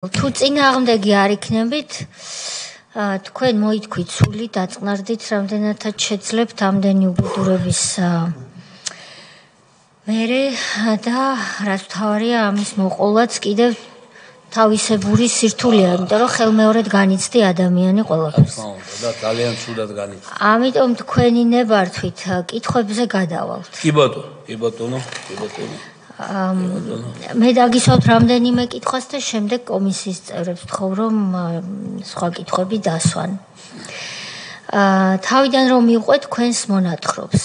თუ წინააღმდეგი არ იქნებით, თქვენ მოითქვით სული, დაწყნარდით, რამდენადაც შეძლებთ ამდენი უბედურების მერე და რაც მთავარია ამის მოყოლაც კიდევ თავისებური სირთულეა, იმიტომ რომ ხელმეორედ განიცდი ადამიანი ყველაფერს. და ძალიან ცუდად განიცდი. ამიტომ თქვენი ნებართვით კითხვებზე გადავალთ. კი ბატონო. მე დაგისვავთ რამდენიმე კითხვას და შემდეგ კომისიის წევრებს ვთხოვ, რომ სხვა კითხვები დასვან. თავიდან რომ მივყვეთ თქვენს მონათხრობს.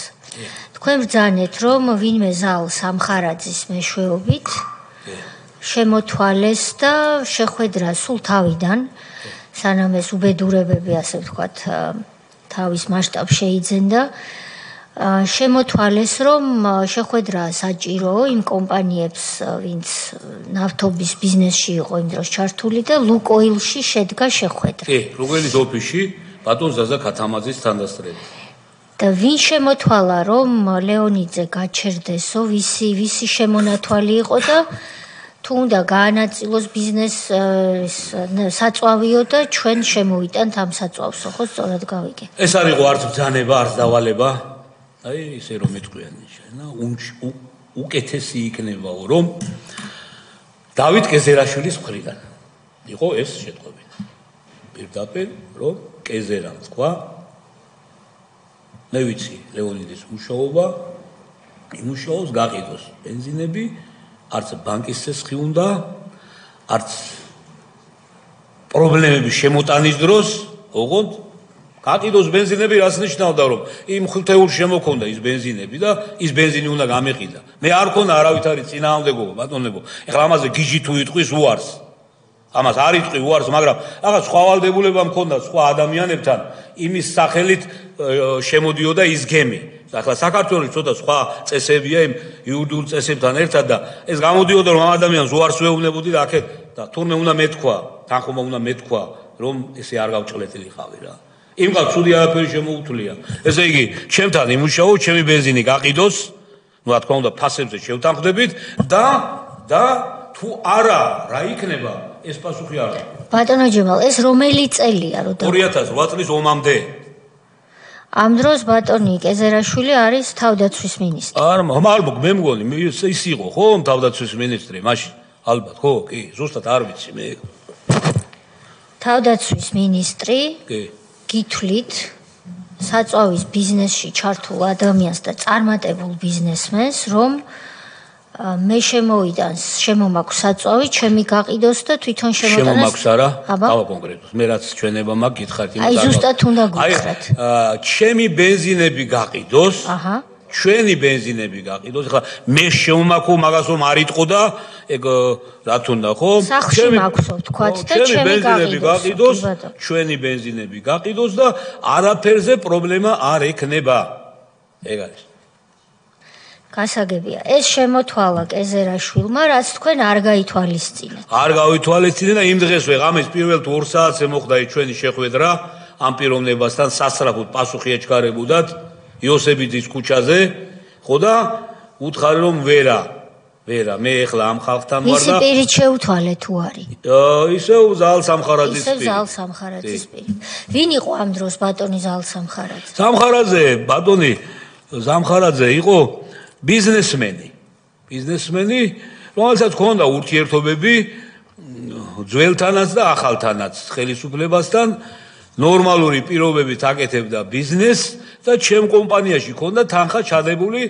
თქვენ ბრძანეთ, რომ ვინმე ზალ სამხარაძის მეშვეობით შემოთვალეს და შეხვედრა სულ თავიდან, სანამ ეს უბედურებები, ასე ვთქვათ, თავის მასშტაბს შეიძენდა. შემოთვალეს, რომ შეხვედრა საჭიროა იმ კომპანიებს, ვინც ნავთობის ბიზნესში იყო იმ დროს ჩართული და ლუკოილში შედგა შეხვედრა. კი, ლუკოილის ოფისში ბატონ ზაზა ქათამაძის თანდასწრებით. და ვინ შემოთვალა, რომ ლეონიძე გაჩერდესო, ვისი შემონათვალი იყო და თუ უნდა გაანაწილოს ბიზნეს საწვავიო და ჩვენ შემოვიტანთ ამ საწვავსო, ხო, სწორად გავიგე. ეს არ იყო არც ბრძანება, არც დავალება. აი ისე რომ მეთქვიანი შენა უკეთესი იქნებაო რომ დავით კეზერაშვილის მხრიდან იყო ეს შეტყობინა პირდაპირ რომ კეზერამ თქვა მე ვიცი ლეონიდის მუშაობა იმუშაობს გაყიდოს ბენზინები არც ბანკის წესხი უნდა არც პრობლემების შემოტანის დროს ოღონდ გაყიდოს ბენზინები რას ნიშნავდა რომ იმ ხუთეულში შემოქონდა ის ბენზინები და ის ბენზინი უნდა გამეყიდა. მე არ ქონა არავითარი წინააღმდეგობა ბატონებო. ეხლა ამაზე გიჟი თუ იტყვის უარს. ამას არ იტყვი უარს, მაგრამ რაღაც სხვა ვალდებულება მქონდა სხვა ადამიანებთან იმის სახელით შემოდიოდა ის გემი. ახლა საქართველოს ცოტა სხვა წესებია იმ იუდულ წესებთან ერთად და ეს გამოდიოდა რომ ამ ადამიანს უარს ვეუბნებოდი და აქეთ და თურმე უნდა მეთქვა, თანხმობა უნდა მეთქვა რომ ესე არ გავჭლეთილიყავი რა. იმღაც ცუდი არაფერი შემოუთვლია. ესე იგი, ჩემთან იმუშაო, ჩემი ბენზინი გაყიდოს, ну, რა თქმა უნდა, ფასებზე შევთანხმდებით და თუ არა, რა იქნება, ეს პასუხი არ აქვს. ბატონო ჯემალ, ეს რომელი წელია, რომ 2008 წლის ომამდე. ამ დროს ბატონი კეზერაშვილი არის თავდაცვის მინისტრი. არა, ალბათ მე მგონი, ის იყო, ხო, თავდაცვის მინისტრი, მაშინ, ალბათ, ხო, კი, ზუსტად არ ვიცი მე. თავდაცვის მინისტრი? კი. გითვლით საწვავის ბიზნესში ჩართულ ადამიანს და წარმატებულ ბიზნესმენს, რომ მე შემომაქვს საწვავი, ჩემი გაყიდოს და თვითონ შემოტანას. შემომაქვს არა? აბა კონკრეტულად. მე რაც ჩვენება მაქვს გითხარით იმას. აი ზუსტად უნდა გითხრათ. ჩემი ბენზინები გაყიდოს. აჰა. ჩვენი ბენზინები გაყიდოს. ეხლა მე შემომაქო მაგას რომ არ იტყო და ეგ რა თქმა ხო? ჩემი მაქვსო თქვათ და ჩემი გაყიდოს. ჩვენი ბენზინები გაყიდოს და არაფერზე პრობლემა არ ექნება. ეგ არის. გასაგებია. ეს შემოთვალა კეზერაშვილმა, რაც თქვენ არ გაითვალისწინეთ. არ გავითვალისწინე და იმ დღესვე ღამის პირველ 2 საათზე მოხდა ჩვენი შეხვედრა ამ პიროვნებასთან სასწრაფოდ პასუხი ეჩქარებოდათ იოსებიძის ქუჩაზე, ხო და უთხარი რომ ვერა, მე ეხლა ამ ხალხთან ვარ და ისი პირით შეუთვალე თუ არის? ისევ ზალ სამხარაძის პირით. ისევ ზალ სამხარაძის პირით. ვინ იყო ამ დროს ბატონი ზალ სამხარაძე? ბატონი სამხარაძე იყო ბიზნესმენი, რომელსაც ჰქონდა ურთიერთობები ძველთანაც და ახალთანაც ხელისუფლებასთან ნორმალური პირობებით აკეთებდა ბიზნესს და ჩემ კომპანიაში ჰქონდა თანხა ჩადებული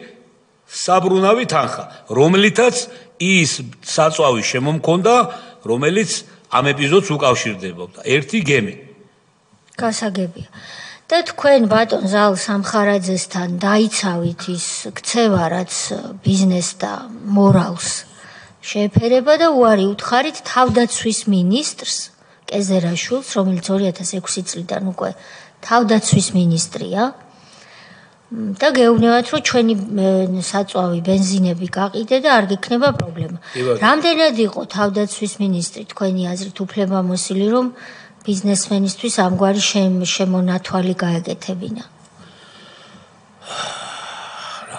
საბრუნავი თანხა, რომლითაც ის საწვავი შემომქონდა, რომელიც ამ ეპიზოდს უკავშირდებოდა. ერთი გემი. გასაგებია. და თქვენ ბატონ ზალ სამხარაძესთან დაიცავით ის ქცევა, რაც ბიზნეს და მორალს შეეფერება და უარი უთხარით თავდაცვის მინისტრს კეზერაშვილს, რომელიც 2006 წლიდან უკვე თავდაცვის მინისტრია და გეუბნებათ, რომ ჩვენი საწვავი ბენზინები გაყიდე და არ გექნება პრობლემა. რამდენად იყო თავდაცვის მინისტრი თქვენი აზრით უფლებამოსილი, რომ ბიზნესმენისთვის ამგვარი შემონათვალი გაეკეთებინა?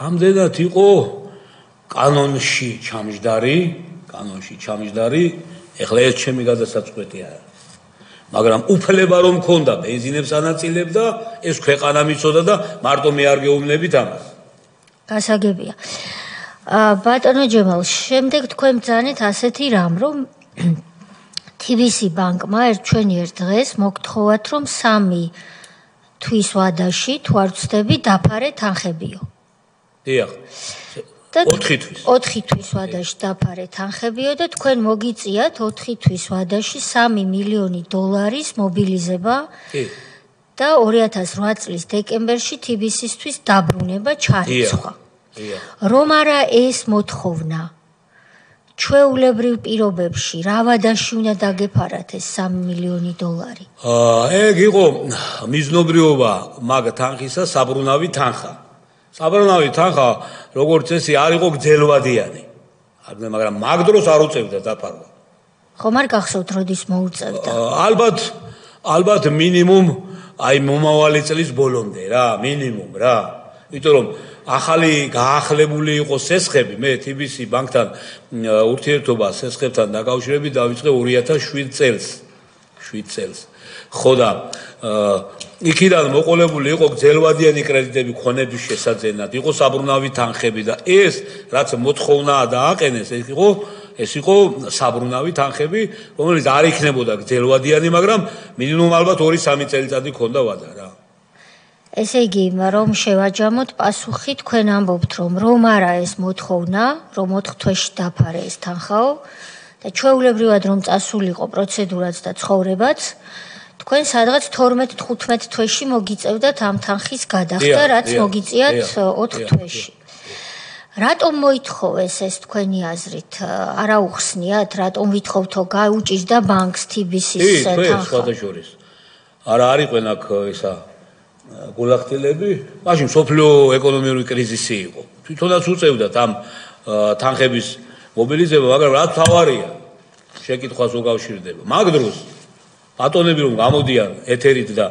რამდენად იყო კანონში ჩამჯდარი ეხლა ეს ჩემი გადასაწყვეტი არა. მაგრამ უფლება რომ მქონდა ბენზინებს ანაწილებდა, ეს ქვეყანა მიცოდა და მარტო მე არ გეუბნებით ამას. გასაგებია. ბატონო ჯემალ, შემდეგ თქვენ ბრძანეთ ასეთი რამ, რომ TBC ბანკმა ჩვენიერ დღეს მოგთხოვათ, რომ 3 თვის ვადაში თუ არ ვცდები დაფარე თანხებიო. დიახ. 4 თვის. 4 თვის ვადაში დაფარე თანხებიო და თქვენ მოგიწიათ 4 თვის ვადაში 3 მილიონი დოლარის მობილიზება. კი. და 2008 წლის დეკემბერში TBC-ისთვის დაბრუნება ჩარიცხვა. რომ არა ეს მოთხოვნა ჩვეულებრივ პირობებში რა ვადაში უნდა დაგეფარათ ეს 3 მილიონი დოლარი? ეგ იყო მიზნობრიობა მაგ თანხისა საბრუნავი თანხა. საბრუნავი თანხა როგორც წესი არ იყო გძელვადიანი. მაგრამ მაგ დროს არ უწევდა დაფარვა. ხომ არ გახსოვთ როდის მოუწევდა? ალბათ მინიმუმ აი მომავალი წლის ბოლომდე რა, მინიმუმ რა. იმიტომ რომ ახალი გაახლებული იყო სესხები, მე TBC ბანკთან ურთიერთობა სესხებთან დაკავშირებით დავიწყე 2007 წელს. 7 წელს. ხო და იქიდან მოყოლებული იყო გძელვადიანი კრედიტები ქონების შესაძენად, იყო საბრუნავი თანხები და ეს რაც მოთხოვნაა დააყენეს, ეს იყო საბრუნავი თანხები, რომელიც არ იქნებოდა გძელვადიანი, მაგრამ მინიმუმ ალბათ 2-3 წელიწადი ქონდა ვადა რა. ესე იგი, რომ შევაჯამოთ პასუხი, თქვენ ამბობთ, რომ არა ეს მოთხოვნა, რომ 4 თვეში დაფარე ეს თანხაო და ჩვეულებრივად რომ წასულიყო პროცედურაც და ცხოვრებაც, თქვენ სადღაც 12-15 თვეში მოგიწევდათ ამ თანხის გადახდა, რაც მოგიწიათ 4 თვეში. რატომ მოითხოვეს ეს თქვენი აზრით? არა უხსნიათ, რატომ ვითხოვთო გაუჭირდა ბანკს TBC-ს თანხა? სხვადასხვა. არა არიყვენ აქ ესა გულახდილები, მაშინ სოფლიო ეკონომიკური კრიზისი იყო. თვითონაც უწევდათ ამ თანხების მობილიზება, მაგრამ რაც თავარია, შეკითხვას უკავშირდება. მაგ დროს ბატონები რომ გამოდიან ეთერით და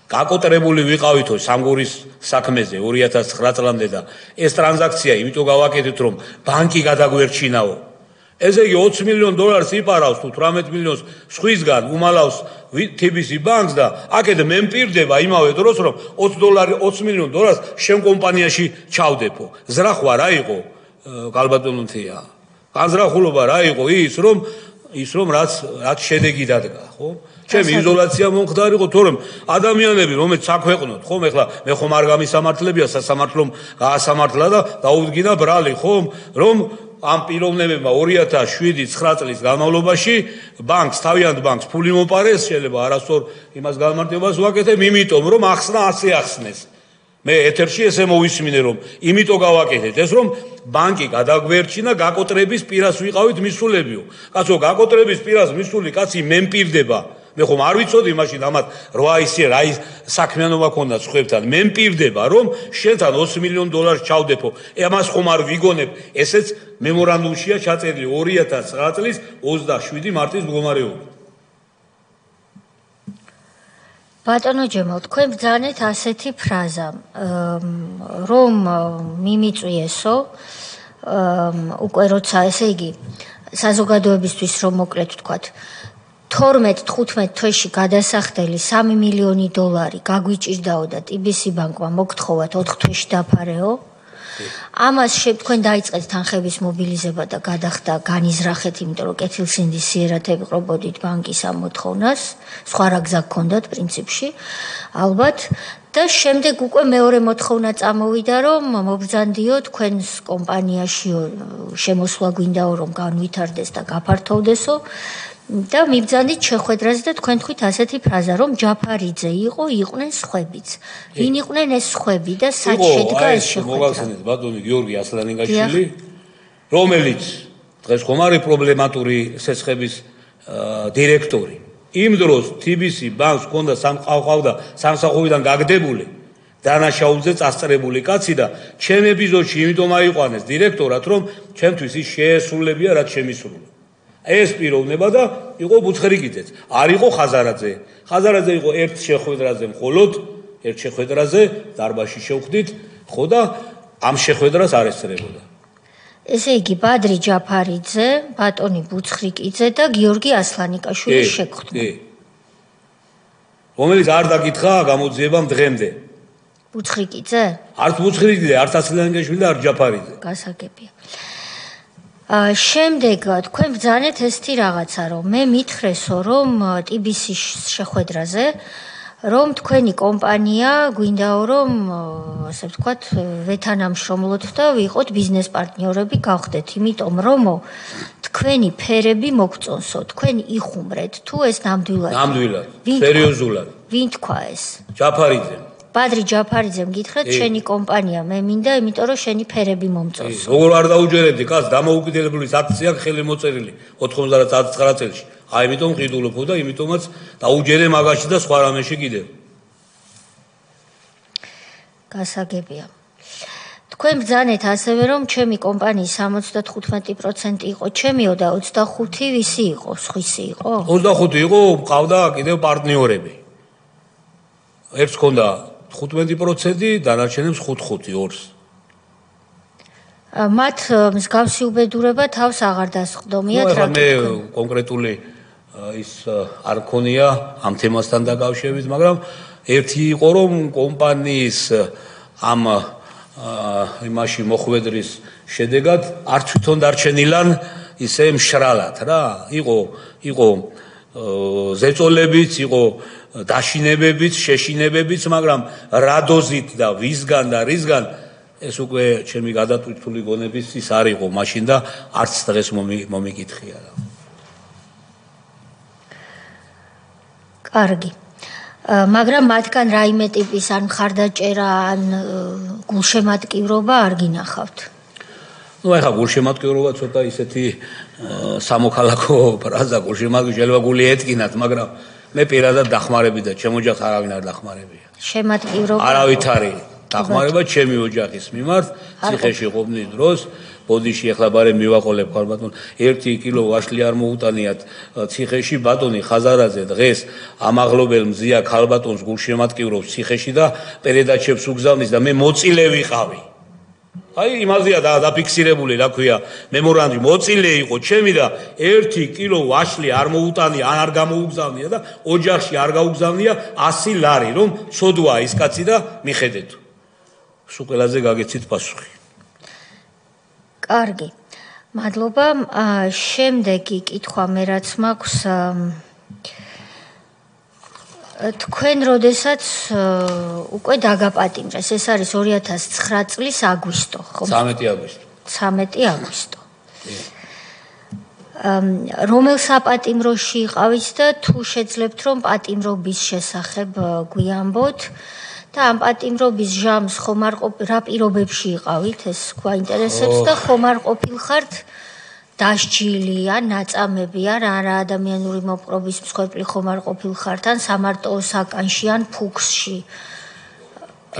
გაკოტრებული ვიყავითო სამგორის საქმეზე 2009 წლამდე და ეს ტრანზაქცია იმიტომ გავაკეთეთ რომ ბანკი გადაგვერჩინაო. ესე იგი 20 მილიონ დოლარს იპარავს თუ 18 მილიონს სხვისგან უმალავს TBC ბანკს და აქეთ მე მპირდება იმავე დროს რომ 20 მილიონ დოლარს შენ კომპანიაში ჩავდებო. ზრახვა რა იყო? გალბატონთია. განზრახულობა რა იყო ის რომ რაც შედეგი დადგა, ხო? ჩემი იზოლაცია მომხდარიყო, თორემ ადამიანები რომელიც საქვეყნოთ, ხომ ეხლა მე ხომ არ გამისამართლებია სასამართლომ გაასამართლა და დაუდგინა ბრალი, ხომ? რომ ამ პიროვნებებმა 2007-9 წლის განმავლობაში თავიანთ ბანკს ფული მოპარეს, შეიძლება არასწორ იმას გამარტივებას ვაკეთებ, იმიტომ რომ ახსნა ასე ახსნეს. მე ეთერში ესე მოვისმინე რომ იმიტომ გავაკეთეთ ეს რომ ბანკი გადაგვერჩინა გაკოტრების პირას ვიყავით მისულებიო. კაცო გაკოტრების პირას მისული კაცი მე მპირდება. მე ხომ არ ვიცოდი მაშინ ამათ რა ის საქმიანობა ქონდა სხვებთან. მე მპირდება რომ შენთან 20 მილიონ დოლარს ჩავდებო. ამას ხომ არ ვიგონებ. ესეც მემორანდუმშია ჩაწერილი 2009 წლის 27 მარტის მდგომარეობით. ბატონო ჯემალ, თქვენ ბრძანეთ ასეთი ფრაზა, რომ მიმიწვიესო უკვე როცა ესე იგი საზოგადოებისთვის რომ მოკლედ ვთქვათ 12-15 თვეში გადასახდელი 3 მილიონი დოლარი გაგვიჭირდაო და TBC ბანკმა მოგთხოვათ 4 თვეში დაფარეო. ამას თქვენ დაიწყეთ თანხების მობილიზება და გადახდა განიზრახეთ, იმიტომ რომ კეთილსინდის სიერათები ყრობოდით ბანკის ამ მოთხოვნას, სხვა რა გზა გქონდათ პრინციპში, ალბათ და შემდეგ უკვე მეორე მოთხოვნა წამოვიდა, რომ მობრძანდიო თქვენს კომპანიაში შემოსვლა გვინდაო, რომ განვითარდეს და გაფართოვდესო. და მიბრძანდით შეხვედრაზე და თქვენ თქვით ასეთი ფრაზა, რომ ჯაფარიძე იყვნენ სხვებიც. ვინ იყვნენ ეს სხვები და სად შედგა ეს შეხვედრა? მოგახსენეთ ბატონი გიორგი ასლანინგაშვილი, რომელიც დღეს ხომ არის პრობლემატური სესხების დირექტორი. იმ დროს TBC ბანკს ჰქონდა სამსახურიდან გაგდებული დანაშაულზე წასწრებული კაცი და ჩემ ეპიზოდში იმიტომ აიყვანეს დირექტორად, რომ ჩემთვის ის შეესრულებია რაც შემისრულა. ეს პიროვნება და იყო ბუცხერიკიძეც. არ იყო ხაზარაძე. ხაზარაძე იყო ერთ შეხვედრაზე მხოლოდ, ერთ შეხვედრაზე დარბაზში შევხვდით, ხო და ამ შეხვედრას არ ესწრებოდა. ესე იგი ბადრი ჯაფარიძე, ბატონი ბუცხრიკიძე და გიორგი ასლანიკაშვილი შეგხვდნენ. კი. რომელიც არ დაკითხა გამოძიებამ დღემდე. ბუცხრიკიძე? არც ბუცხრიკიძე, არც ასლანიკაშვილი და არც ჯაფარიძე. გასაგებია. შემდეგ თქვენ ბრძანეთ ესეთი რაღაცა, რომ მე მითხრესო, რომ TBC-ის შეხვედრაზე, რომ თქვენი კომპანია გვინდაო, რომ ასე ვთქვათ, ვეთანამშრომლოთ და ვიყოთ ბიზნეს პარტნიორები გავხდეთ, იმიტომ რომ თქვენი ფერები მოგწონსო, თქვენ იხუმრეთ, თუ ეს ნამდვილად. ნამდვილად, სერიოზულად. ვინ თქვა ეს? ჯაფარიძე. ბადრი ჯაფარიძემ გითხრეთ, შენი კომპანია მე მინდა, იმიტომ რომ შენი ფერები მომწონსო. როგორ არ დაუჯერებდი, კაც დამოუკიდებლობის აქცია ხელი მოწერილი 99 წელში. აი, იმიტომ ყიდულობ და იმიტომაც დაუჯერე მაგაში და სხვა რამეში კიდევ. გასაგებია. თქვენ ბრძანეთ ასევე, რომ ჩემი კომპანიის 75% იყო ჩემიო და 25 ვისი იყო, სხვისი იყო? 25 იყო, მყავდა კიდევ პარტნიორები. ერთს ჰქონდა 15%, დანარჩენებს 5-5 ორს. მათ მსგავსი უბედურება თავს აღარ დასხდომიათ რა მე კონკრეტული ის არ ქონია ამ თემასთან დაკავშირებით, მაგრამ ერთი იყო რომ კომპანიის ამ იმაში მოხვედრის შედეგად არ თვითონ დარჩენილან ისე მშრალად რა იყო ზეწოლებიც, იყო დაშინებებიც, შეშინებებიც, მაგრამ რა დოზით და ვისგან და რისგან ეს უკვე ჩემი გადატვირთული გონების ის არ იყო მაშინ და არც დღეს მომიკითხია რა. კარგი. მაგრამ მათგან რაიმე ტიპის ან მხარდაჭერა ან გულშემატკივრობა არ გინახავთ? ეხლა გულშემატკივრობა ცოტა ისეთი სამოქალაქო ფრაზა, გულშემატკივრობა შეიძლება გული ეთკინათ, მაგრამ მე პირადად დახმარები და ჩემ ოჯახს არავინ არ დახმარებია. შემატკივრობა? არავით არის დახმარება ჩემი ოჯახის მიმართ, ციხეში ყოფნის დროს, ბოდიში ეხლა ბარემ მივაყოლებ ხარ ბატონ, 1 კილო ვაშლი არ მოუტანიათ ციხეში, ბატონი ხაზარაძე დღეს ამაღლობელ მზია ქალბატონს გულშემატკივრობს ციხეში და პერედაჩებს უგზავნის და მე მოწილე ვიყავი. აი იმაზეა დაფიქსირებული, რა ქვია, მემორანდუმი მოწილე იყო ჩემი და 1 კილო ვაშლი არ მოუტანია, ან არ გამოუგზავნია და ოჯახში არ გაუგზავნია 100 ლარი, რომ ცოდვაა ის კაცი და მიხედეთ. სულ ყველაზე გაგეცით პასუხი. კარგი. მადლობა. შემდეგი კითხვა მე რაც მაქვს, თქვენ როდესაც უკვე დაგაპატიმრეს, ეს არის 2009 წლის აგვისტო, ხო? 13 აგვისტო. 13 აგვისტო. რომელ საპატიმროში იყავით და თუ შეძლებთ რომ პატიმრობის შესახებ გვიამბოთ და ამ პატიმრობის ჟამს ხომ არ რა პირობებში იყავით, ეს გვაინტერესებს და ხომ არ ყოფილხართ დასჯილი ან ნაწამები ან რა ადამიანური მოპყრობის მსხვერპლი ხომ არ ყოფილხართ ან სამარტო საკანში ან ფუქსში.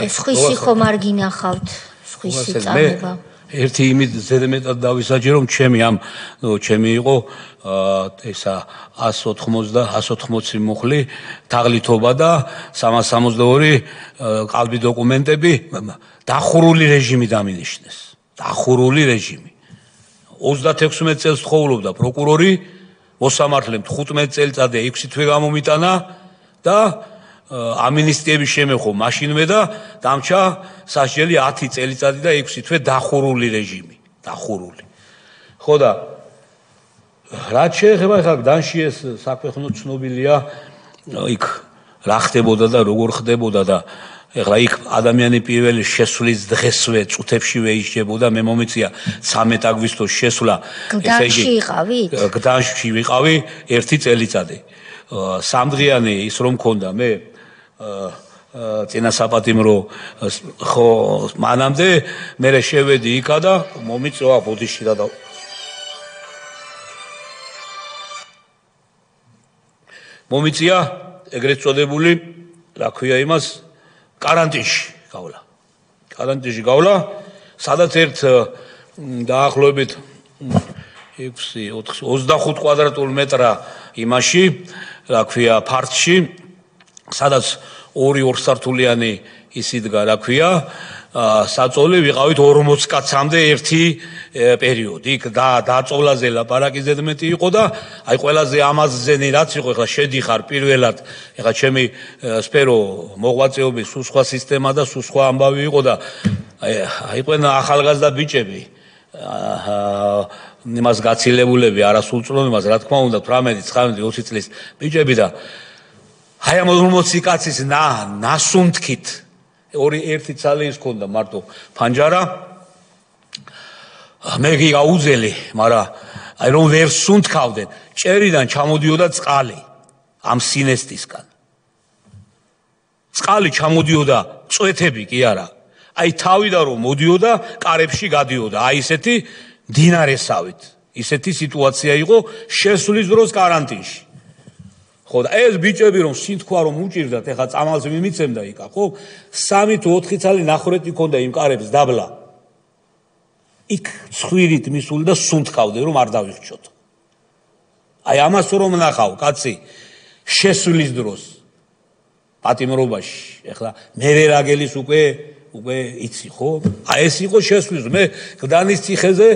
ეს ხვისი ხომ არ გინახავთ, სხვისი წამება. ერთი იმით ზედმეტად დავისაჯე რომ ჩემი იყო ესა 180 მუხლი თაღლითობა და 362 ყალბი დოკუმენტები დახურული რეჟიმი დამინიშნეს. დახურული რეჟიმი. 36 წელს ცხოვრობდა პროკურორი, მოსამართლემ 15 წელიწადზე 6 თვე გამომიტანა და ამინისტიების შემეხო მაშინვე და დამჭა სასჯელი 10 წელიწადი და 6 თვე დახურული რეჟიმი. დახურული. ხო და რაც შეეხება ხა გდანში ეს საქმე ცნობილია, იქ რა ხდებოდა და როგორ ხდებოდა და ეხლა იქ ადამიანი პირველი შესვლის დღესვე წუთებშივე ისჯებოდა, მე მომიწია 13 აგვისტოს შესვლა. გდანში იყავით? გდანში ვიყავი 1 წელიწადი. სამდღიანი ის რომ მქონდა მე წინა საპატიმრო ხო მანამდე მე შევედი იქა და მომიწვა ბოდიში და მომიწია ეგრეთ წოდებული რა ქვია იმას კარანტინში გავლა. კარანტინში გავლა, სადაც ერთ დაახლოებით 25 კვადრატულ მეტრა იმაში, რა ქვია, ფართში, სადაც 2 ორსართულიანი ის იდგა, რა ქვია, საწოლი ვიყავით 40 კაცამდე ერთი პერიოდი. იქ დაწოლაზე ლაპარაკი ზედმეტი იყო და აი ყველაზე ამაზენი რაც იყო, ეხლა შედიხარ პირველად, ეხლა ჩემი სფერო მოღვაწეობის სულ სხვა სისტემა და სულ სხვა ამბავი იყო და აი ყველა ახალგაზრდა ბიჭები იმას გაცილებულები არასრულწლოვ იმას რა თქმა უნდა 18, 19, 20 წლის ბიჭები და აი ამ 40 კაცის ნასუნთქით ერთი ცალი ის ქონდა მარტო ფანჯარა მე გიგაუძელი მაგრამ აი რომ ვერ სუნთქავდნენ ჭერიდან ჩამოდიოდა წყალი ამ სინესტისგან წყალი ჩამოდიოდა წვეთები კი არა აი თავიდან რომ მოდიოდა კარებში გადიოდა აი ესეთი დინარესავით ისეთი სიტუაცია იყო შესვლის დროს каранტინში ხო და ეს ბიჭები რომ სინთქვა რომ უჭირდათ ეხა წამალს მიმიცემდა იქა ხო 3 თუ 4 ცალი ნახრეთი ქონდა იმ კარებს დაბლა იქ ცხვირით მისული და სუნთქავდნენ რომ არ დავიხჩოთ აი ამას რომ ნახავ კაცი შესვლის დროს პატიმრობაში ეხლა მერერაგელის უკვე იცი ხო აი ეს იყო შესვლის მე გდანის ციხეზე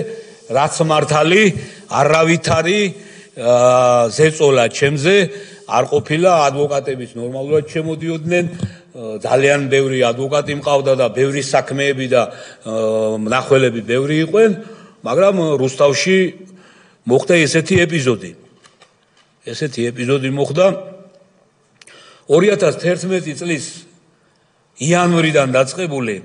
რაც მართალი არავითარი ზეწოლა ჩემზე არ ყოფილა ადვოკატების ნორმალურად შემოდიოდნენ ძალიან ბევრი ადვოკატი მყავდა და ბევრი საქმეები და მნახველები ბევრი იყვნენ მაგრამ რუსთავში მოხდა ესეთი ეპიზოდი მოხდა 2011 წლის იანვრიდან დაწყებული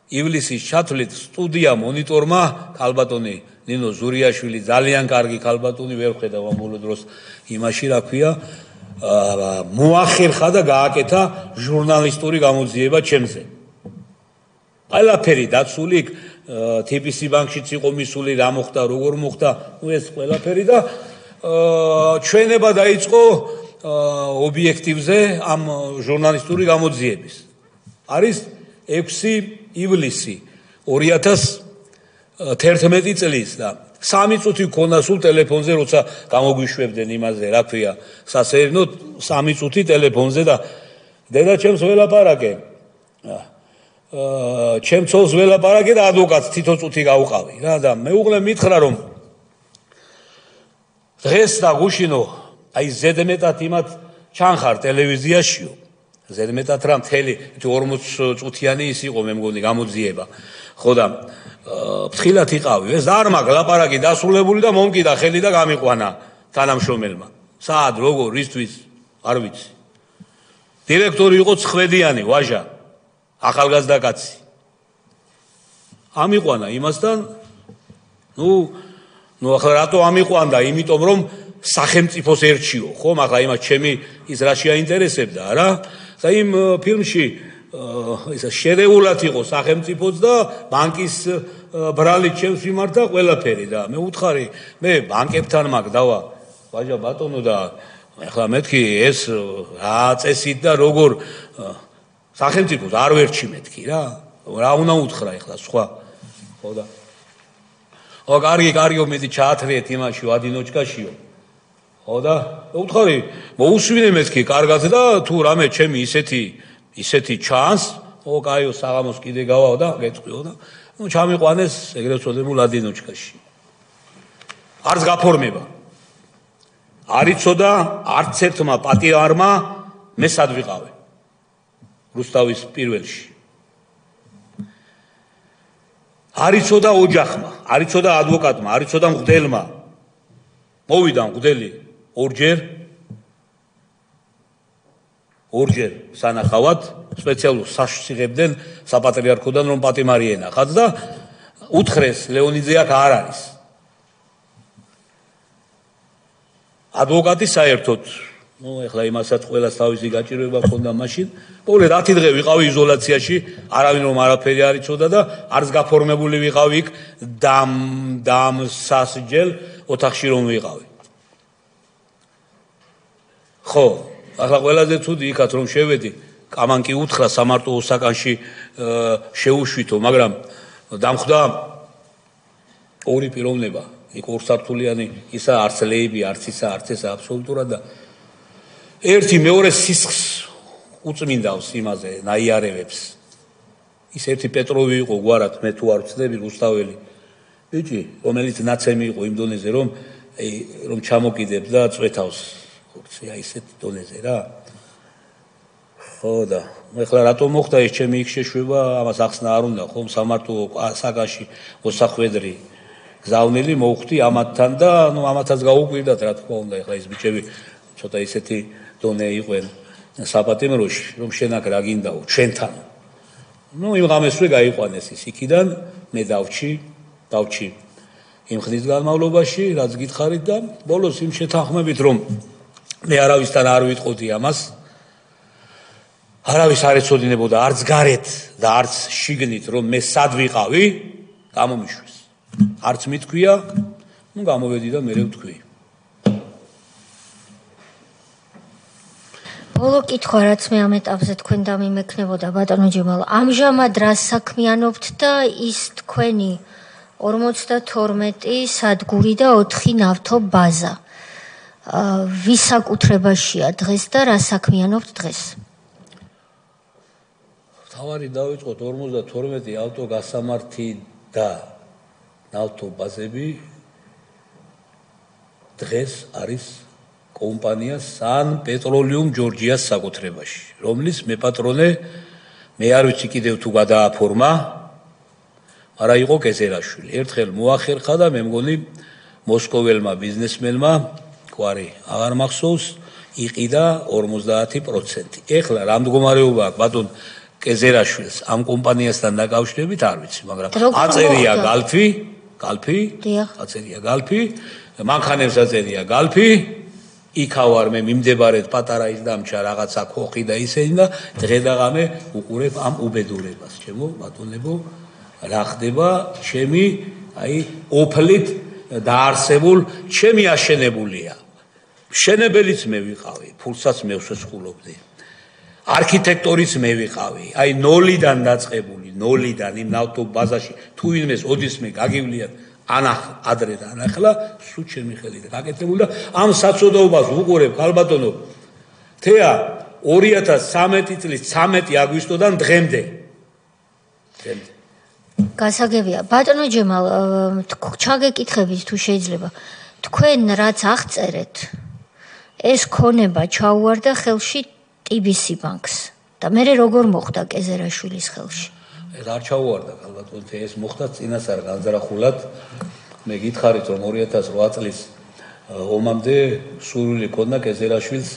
ივლისის ჩათვლით სტუდია მონიტორმა ქალბატონი ნინო ზურიაშვილი ძალიან კარგი ქალბატონი ვერ ხედავ ამ ბოლო დროს იმაში რა ქვია მოახერხა და გააკეთა ჟურნალისტური გამოძიება ჩემზე ყველაფერი დაცული TPC ბანკშიც იყო მისული რა მოხდა როგორ მოხდა ეს ყველაფერი და ჩვენება დაიწყო ობიექტივზე ამ ჟურნალისტური გამოძიების არის 6 ივლისი 2011 წლის და 3 წუთი ქონდა სულ ტელეფონზე როცა გამოგვიშვებდნენ იმაზე რა ქვია სასეირნოდ 3 წუთი ტელეფონზე და დედა ჩემს ველაპარაკე ჩემ ცოლს ველაპარაკე და ადვოკატს თითო წუთი გავყავი რა და მეუღლე მითხრა რომ დღეს და გუშინო აი ზედმეტად იმათ ჩანხარ ტელევიზიაშიო ზედმეტად რა მთელი 40 წუთიანი ის იყო მე მგონი გამოძიება ხო და ფრთხილად იყავი ეს არ მაგ ლაპარაკი დასრულებული და მომკიდა ხელი და გამიყვანა თანამშრომელმა საად როგორ ისთვის არ ვიცი დირექტორი იყო ცხვედიანი ვაჟა ახალგაზრდა კაცი ამიყვანა იმასთან ნუ ახლა რატო ამიყვანდა იმიტომ რომ სახელმწიფოს ერჩიო ხო მაგრამ იმას ჩემი ის რა შეაინტერესებდა რა და იმ ფილმში ისა შერეულად იყო სახელმწიფოც და ბანკის ბრალი ჩემს მიმართა ყველაფერი და მე უთხარი მე ბანკებთან მაგ დავა ვაჟა ბატონო და ახლა მეთქი ეს რა წესით და როგორ სახელმწიფოს არ ვერჩი მეთქი რა უნდა უთხრა ახლა სხვა ხო და ო კარგიო მე ჩაათრიეთ იმაში ვადინოჩკაშიო ხო და უთხარი მოусვინე მეთქი კარგად და თუ რამე ჩემი ისეთი ჩანს ო კაიო საღამოს კიდე გავაო და გეტყვიო და ჩამიყვანეს ეგრეთ წოდებულ ადინოჩკაში არც გაფორმება არ იცოდა არც ერთმა პატიარმა მე სად ვიყავე რუსთავის პირველში არ იცოდა ოჯახმა არ იცოდა ადვოკატმა არ იცოდა მღვდელმა მოვიდა მღვდელი ორჯერ სანახავად სპეციალურ საშუალებას იღებდნენ საპატრიარქოდან რომ პატიმარი ენახათ და უთხრეს ლეონიძე აქ არ არის ადვოკატი საერთოდ ეხლა იმასაც ყველას თავისი გაჭირვება ჰქონდა მაშინ მოკლედ 10 დღე ვიყავი იზოლაციაში არავინ რომ არაფერი არ იცოდა და არც გაფორმებული ვიყავი იქ დასასჯელ ოთახში რომ ვიყავი ხო ახლა ყველაზე ცუდი იქაც რომ შევედი კამანკი უთხრა სამარტო ოსაკანში შეუშვითო მაგრამ დამხვდა ორი პიროვნება იქ ორსართულიანი ისა არც ლეიბი არც ისა არც ესა აბსოლუტურად და ერთი მეორე სისხლს უწმინდავს იმაზე ნაიარევებს ის ერთი პეტროვი იყო გვარად, მე თუ არ ვცდები რუსთაველი ბიჭი, რომელიც ნაცემი იყო იმ დონეზე, რომ ჩამოკიდებდა წვეთავს ხურცი, აი ესეთ დონეზე რა. ხო და ეხლა რატომ მოხდა ეს ჩემი იქ შეშვება, ამას ახსნა არ უნდა, ხომ სამართო საგანში მოსახვედრი გზავნილი მოვხვდი ამათთან და ამათაც გაუკვირდათ რა თქმა უნდა, ეხლა ეს ბიჭები ცოტა ისეთი დონე იყვენ საპატიმროში, რომ შენ აქ რა გინდაო, ჩვენთან. იმ ღამესვე გაიყვანეს ის იქიდან, მე დავჩი იმ ხნის განმავლობაში, რაც გითხარით და ბოლოს იმ შეთანხმებით, რომ მე არავისთან არ ვიტყოდი ამას, არავის არ ეცოდინებოდა არც გარეთ და არც შიგნით, რომ მე სად ვიყავი, გამომიშვეს. არც მითქვია, გამოვედი და მერე ვთქვი. ბოლო კითხვა რაც მე ამ ეტაპზე თქვენ დამიმექნებოდა ბატონო ჯემალ, ამჟამად რას საქმიანობთ და ის თქვენი 52 სადგური და 4 ნავთო ბაზა. ვის საკუთრებაშია დღეს და რას საქმიანობთ დღეს? თავარი დავიწყოთ 52 ავტოგასამართი და ნავთო ბაზები დღეს არის კომპანია San Petroleum Georgia's საკუთრებაში, რომლის მეპატრონე მე არ ვიცი კიდევ თუ გადააფორმა, არა იყო კეზერაშვილი. ერთხელ მოახერხა და მე მგონი მოსკოველმა ბიზნესმენმა გვარი აღარ მახსოვს იყიდა 50%. ეხლა რა მდგომარეობა აქვს ბატონ კეზერაშვილს ამ კომპანიასთან დაკავშირებით არ ვიცი, მაგრამ აწერია გალფი, მანქანებს აწერია გალფი, იქავარ მე მიმდებარედ პატარა ის დამჩა რაღაცა ხოხი და ისენი და დღე და ღამე უყურებ ამ უბედურებას, ჩემო ბატონებო, რა ხდება ჩემი აი ოფლით დაარსებულ ჩემი აშენებულია. მშენებელიც მე ვიყავი, ფულსაც მე ვსესხულობდი. არქიტექტორიც მე ვიყავი, აი ნოლიდან დაწყებული, ნოლიდან იმ ნავთო ბაზაში თუ ვინმეს ოდისმე გაგივლიათ ადრე და ახლა სულ ჩემი ხელით გაკეთებული და ამ საწოდაობას უყურებ ხალბატონო თეა 2013 წლის 13 აგვისტოდან დღემდე. გასაგებია ბატონო ჯემალ, ჩაგეკითხებით თუ შეიძლება, თქვენ რაც აღწერეთ ეს ქონება ჩაუვარდა ხელში TBC ბანკს და მე როგორ მოხდა კეზერაშვილის ხელში? ეს არ ჩაუვარდა ალბათ ეს მოხდა წინასწარ განზრახულად. მე გითხარით რომ 2008 წლის ომამდე სურვილი ქონდა კეზერაშვილს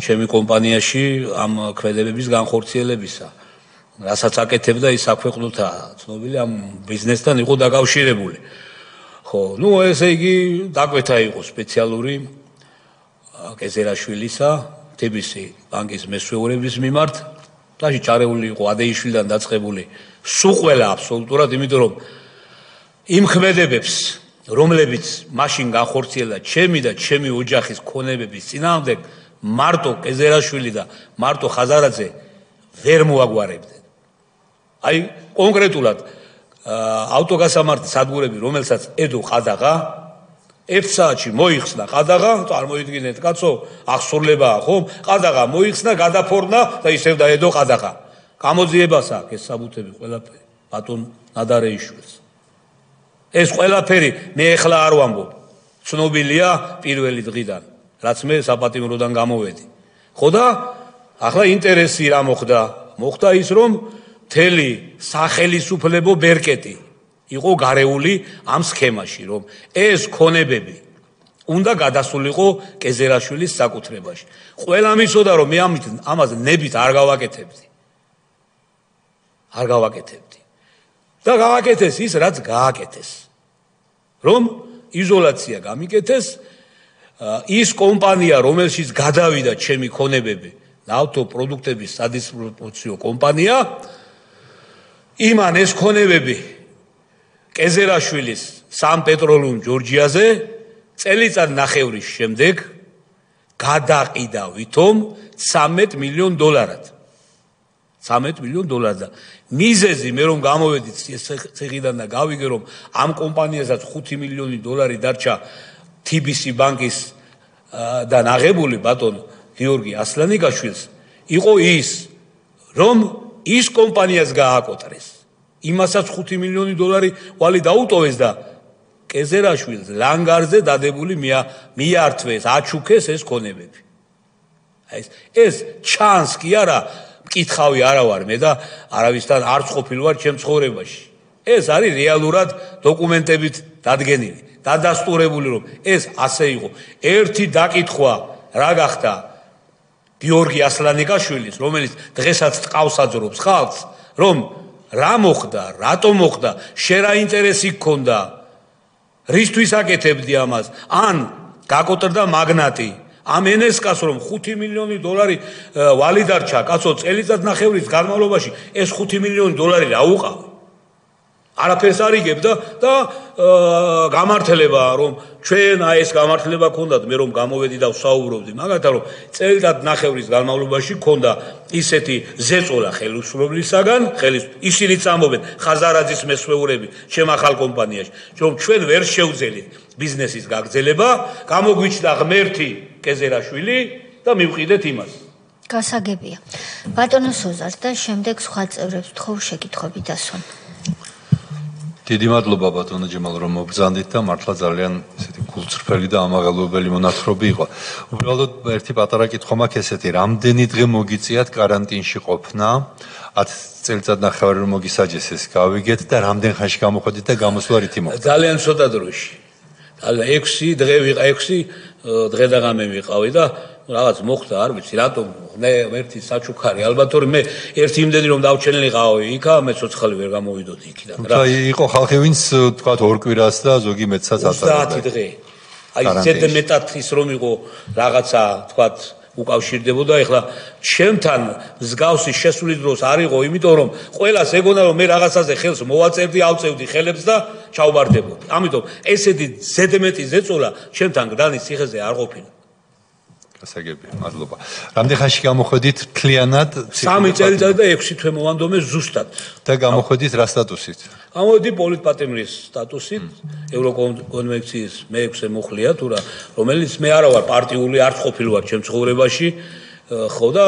ჩემი კომპანიაში ამ ქმედებების განხორციელებისა. რასაც აკეთებდა ის საქვეყნოთა ცნობილი ამ ბიზნესთან იყო დაკავშირებული. ხო, ესე იგი დაკვეთა იყო სპეციალური კეზერაშვილისა TBC ბანკის მესვეურების მიმართ. დაში ჩარეული იყო ადეიშვილიდან დაწყებული სულ ყველა აბსოლუტურად, იმიტომ რომ იმ ქმედებებს, რომლებიც მაშინ განხორციელდა ჩემი და ჩემი ოჯახის ქონებების წინააღმდეგ, მარტო კეზერაშვილი და მარტო ხაზარაძე ვერ მოაგვარებდნენ. აი კონკრეტულად ავტოგასამართი სადგურები, რომელსაც ედო ყადაღა, 1 საათში მოიხსნა ყადაღა, წარმოიდგინეთ კაცო, აღსრულებაა ხომ? ყადაღა მოიხსნა, გადაფორნა და ისევ დაედო ყადაღა. გამოძიებას აქვს ეს საბუთები ყველაფერი ბატონ ნადარეიშვილს. ეს ყველაფერი მე ეხლა არ ვამბობ. ცნობილია პირველი დღიდან, რაც მე საპატიმროდან გამოვედი. ხო და ახლა ინტერესი რა მოხდა? მოხდა ის რომ მთელი სახელისუფლებო ბერკეტი იყო გარეული ამ სქემაში, რომ ეს ქონებები უნდა გადასულიყო კეზერაშვილის საკუთრებაში. ყველა მისოდა რომ მე ამას ნებით არ გავაკეთებდი. და გავაკეთეს ის, რაც გააკეთეს. რომ იზოლაცია გამიკეთეს, ის კომპანია, რომელშიც გადავიდა ჩემი ქონებები, ნავთო პროდუქტების სადისტრიბუციო კომპანია, იმან ეს ქონებები კეზერაშვილის San Petroleum Georgia's-ზე წელიწად ნახევრის შემდეგ გადაყიდა ვითომ $13 მილიონ. $13 მილიონ და მიზეზი მე რომ გამოვედი ციხიდან და გავიგე რომ ამ კომპანიასაც $5 მილიონი დარჩა TBC ბანკის დან აღებული ბატონ გიორგი ასლანიკაშვილს, იყო ის რომ ის კომპანიას გააკოტრეს. იმასაც 5 მილიონი დოლარი ვალი დაუტოვეს და კეზერაშვილს ლანგარზე დადებული მიართვეს, აჩუქეს ეს ქონებები. ეს ჩანს კი არა, მკითხავი არა ვარ მე და არავისთან არც ყოფილი ვარ ჩემ ცხოვრებაში. ეს არის რეალურად დოკუმენტებით დადგენილი, დადასტურებული რომ ეს ასე იყო. ერთი დაკითხვა რა გახდა გიორგი ასლანიკაშვილის, რომელიც დღესაც ტყავს აძრობს ხალხს, რომ რა მოხდა, რატომ მოხდა, შენ რა ინტერესი გქონდა, რისთვის აკეთებდი ამას, ან გაკოტრდა მაგნატი, ამ ენესკას რომ 5 მილიონი დოლარი ვალი დარჩა, კაცო, წელიწადნახევრის განმავლობაში ეს 5 მილიონი დოლარი რა უყავ? არაფერს არ იგებდა და გამართლება რომ ჩვენ ეს გამართლება ქონდათ მე რომ გამოვედი და ვსაუბრობდი მაგათაც რომ წელიწადნახევრის განმავლობაში ქონდა ისეთი ზეწოლა ხელისუფლებისაგან ისინიც ამბობენ ხაზარაძის მესვეურები ჩემ ახალ კომპანიაში რომ ჩვენ ვერ შევძელით ბიზნესის გაგრძელება გამოგვიჩნდა ღმერთი კეზერაშვილი და მივყიდეთ იმას გასაგებია ბატონო სოზარ და შემდეგ სხვა წევრებს თხოვ შეკითხვები დასვან დიდი მადლობა ბატონო ჯემალ რომ მობრძანდით და მართლა ძალიან ესეთი გულწრფელი და ამაღელვებელი მონათხრობი იყო. უბრალოდ ერთი პატარა კითხვა მაქვს ესეთი, რამდენი დღე მოგიწიათ კარანტინში ყოფნა? 10 წელიწადნახევარი რომ მოგისაჯეს ეს გავიგეთ და რამდენ ხანში გამოходით და გამოსვლა რითი მოხდა? ძალიან ცოტა დროში. 6 დღე ვიყავ, 6 დღე და ღამე ვიყავი და რაღაც მოხდა, არ ვიცი, რატომ მე ერთი საჩუქარი, ალბათ რომ მე ერთი იმდენი რომ დავჩენილიყავი იქა, მე ცოცხალი ვერ გამოვიდოდი იქიდან რა. იყო ხალხი ვინც თქვა 2 კვირას და ზოგი მეცაც აწარმოებდა. 30 დღე. აი ზედ მეტად ის რომ იყო რაღაცა თქვა უკავშირდებოდა, ეხლა ჩემთან მსგავსი შესული დროს არ იყო, იმიტომ რომ ყველას ეგონა რომ მე რაღაცაზე ხელს მოვაწერდი, ავწევდი ხელებს და ჩავბარდებოდი. ამიტომ ესეთი ზედმეტი ზეწოლა ჩემთან გდანის ციხეზე არ ყოფილა. გასაგებია, მადლობა. რამდენ ხანში გამოходით მთლიანად? 3 წელიწადი და 6 თვე მოვანდომე ზუსტად. და გამოходით რა სტატუსით? გამოვედი პოლიტპატიმრის სტატუსით, ევროკონვენციის მე-6 მუხლია თუ რა, რომელიც მე არა ვარ პარტიული, არც ყოფილი ვარ ჩემ ცხოვრებაში, ხო და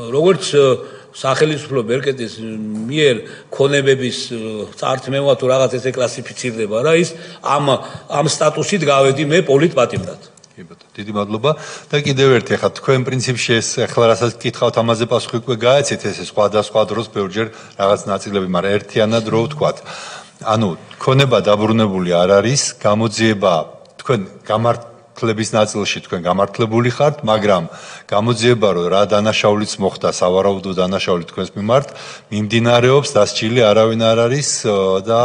როგორც სახელმწიფო ბერკეტის მიერ ქონებების წართმევა თუ რაღაც ესე კლასიფიცირდება რა ის ამ სტატუსით გავედი მე პოლიტპატიმრად. დიდი მადლობა და კიდევ ერთი ახლა თქვენ პრინციპში ეს ახლა რასაც გითხავთ ამაზე პასუხი უკვე გაეცით ეს სხვადასხვა დროს ბევრჯერ რაღაც ნაწილები, მაგრამ ერთიანად რო ვთქვათ. ანუ ქონება დაბრუნებული არ არის, გამოძიება თქვენ გამართლების ნაწილში თქვენ გამართლებული ხართ, მაგრამ გამოძიება რომ რა დანაშაულიც მოხდა, სავარაუდო დანაშაული თქვენს მიმართ, მიმდინარეობს, დასჯილი არავინ არ არის და